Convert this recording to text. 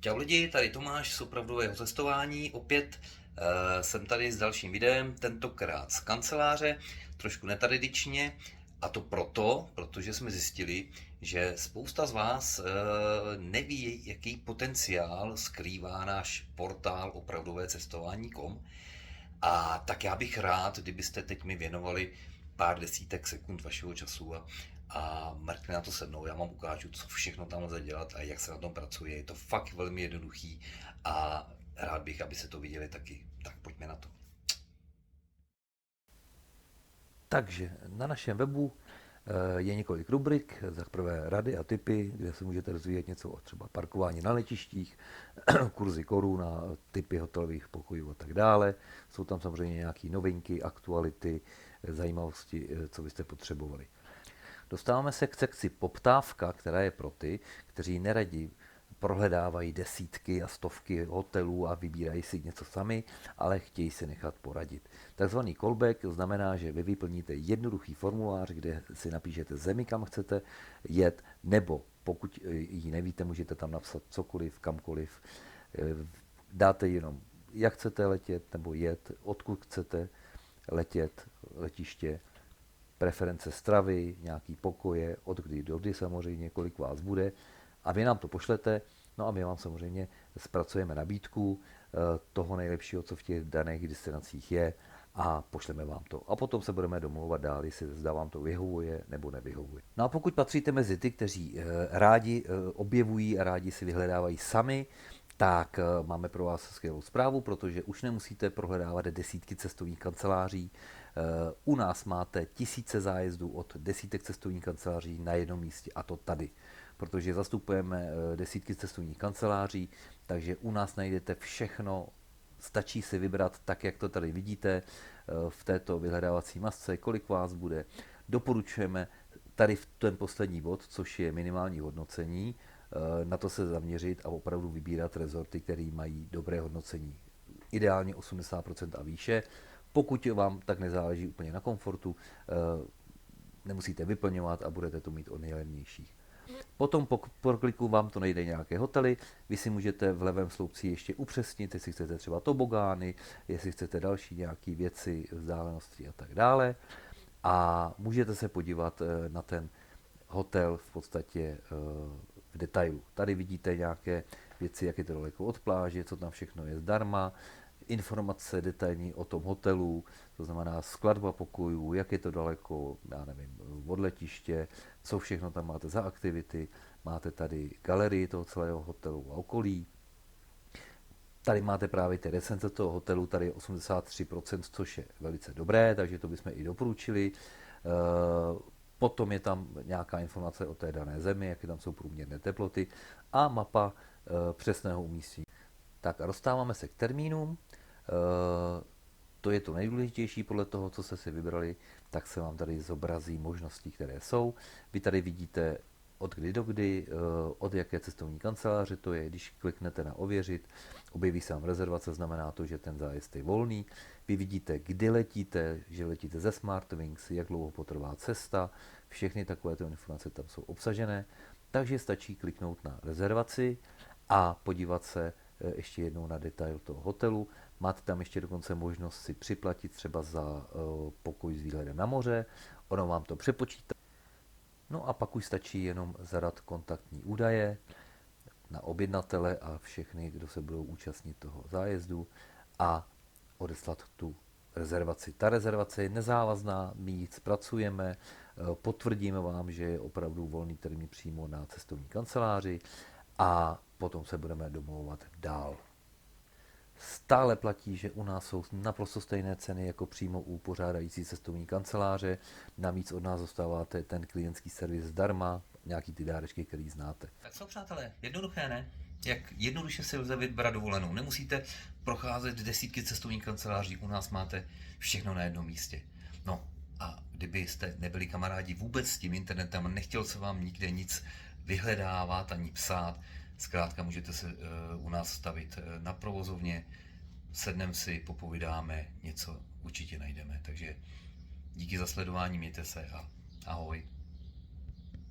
Čau lidi, tady Tomáš z opravdového cestování. Opět jsem tady s dalším videem, tentokrát z kanceláře, trošku netradičně. A to protože jsme zjistili, že spousta z vás neví, jaký potenciál skrývá náš portál opravdové cestování.com. A tak já bych rád, kdybyste teď mi věnovali pár desítek sekund vašeho času a mrkli na to se mnou. Já vám ukážu, co všechno tam lze dělat a jak se na tom pracuje. Je to fakt velmi jednoduchý a rád bych, aby se to viděli taky. Tak pojďme na to. Takže na našem webu je několik rubrik, za prvé rady a tipy, kde se můžete rozvíjet něco o třeba parkování na letištích, kurzy korun a typy hotelových pokojů a tak dále. Jsou tam samozřejmě nějaké novinky, aktuality, zajímavosti, co byste potřebovali. Dostáváme se k sekci poptávka, která je pro ty, kteří neradi prohledávají desítky a stovky hotelů a vybírají si něco sami, ale chtějí si nechat poradit. Takzvaný callback znamená, že vy vyplníte jednoduchý formulář, kde si napíšete zemi, kam chcete jet, nebo pokud ji nevíte, můžete tam napsat cokoliv, kamkoliv. Dáte jenom, jak chcete letět nebo jet, odkud chcete letět, letiště, preference stravy, nějaký pokoje, od kdy do kdy samozřejmě, kolik vás bude a vy nám to pošlete, no a my vám samozřejmě zpracujeme nabídku toho nejlepšího, co v těch daných destinacích je a pošleme vám to. A potom se budeme domlouvat dál, jestli zda vám to vyhovuje nebo nevyhovuje. No a pokud patříte mezi ty, kteří rádi objevují a rádi si vyhledávají sami, tak máme pro vás skvělou zprávu, protože už nemusíte prohledávat desítky cestovních kanceláří. U nás máte tisíce zájezdů od desítek cestovních kanceláří na jednom místě, a to tady. Protože zastupujeme desítky cestovních kanceláří, takže u nás najdete všechno, stačí si vybrat tak, jak to tady vidíte v této vyhledávací masce, kolik vás bude. Doporučujeme tady v ten poslední bod, což je minimální hodnocení, na to se zaměřit a opravdu vybírat rezorty, které mají dobré hodnocení. Ideálně 80% a výše. Pokud vám tak nezáleží úplně na komfortu, nemusíte vyplňovat a budete to mít od nejlevnějších. Potom po prokliku vám to nejde nějaké hotely, vy si můžete v levém sloupci ještě upřesnit, jestli chcete třeba tobogány, jestli chcete další nějaké věci, vzdálenosti a tak dále. A můžete se podívat na ten hotel v podstatě v detailu. Tady vidíte nějaké věci, jak je to daleko od pláže, co tam všechno je zdarma, informace detailní o tom hotelu, to znamená skladba pokojů, jak je to daleko, já nevím, od letiště, co všechno tam máte za aktivity, máte tady galerii toho celého hotelu a okolí. Tady máte právě ty recenze toho hotelu, tady je 83%, což je velice dobré, takže to bychom i doporučili. Potom je tam nějaká informace o té dané zemi, jaké tam jsou průměrné teploty a mapa přesného umístění. Tak a dostáváme se k termínům. To je to nejdůležitější podle toho, co jste si vybrali, tak se vám tady zobrazí možnosti, které jsou. Vy tady vidíte od kdy do kdy, od jaké cestovní kanceláře to je. Když kliknete na ověřit, objeví se vám rezervace, znamená to, že ten zájezd je volný. Vy vidíte, kdy letíte, že letíte ze Smartwings, jak dlouho potrvá cesta, všechny takovéto informace tam jsou obsažené, takže stačí kliknout na rezervaci a podívat se ještě jednou na detail toho hotelu. Máte tam ještě dokonce možnost si připlatit třeba za pokoj s výhledem na moře, ono vám to přepočítá. No a pak už stačí jenom zadat kontaktní údaje na objednatele a všechny, kdo se budou účastnit toho zájezdu a odeslat tu rezervaci. Ta rezervace je nezávazná, my ji zpracujeme, potvrdíme vám, že je opravdu volný termín přímo na cestovní kanceláři a potom se budeme domlouvat dál. Stále platí, že u nás jsou naprosto stejné ceny jako přímo u pořádající cestovní kanceláře. Navíc od nás dostáváte ten klientský servis zdarma, nějaký ty dárečky, který znáte. Tak co, přátelé, jednoduché, ne? Jak jednoduše si lze vybrat dovolenou. Nemusíte procházet desítky cestovních kanceláří, u nás máte všechno na jednom místě. No a kdybyste nebyli kamarádi vůbec s tím internetem a nechtěl se vám nikde nic vyhledávat ani psát, zkrátka můžete se u nás stavit na provozovně, sedneme si, popovídáme, něco určitě najdeme. Takže díky za sledování, mějte se a ahoj.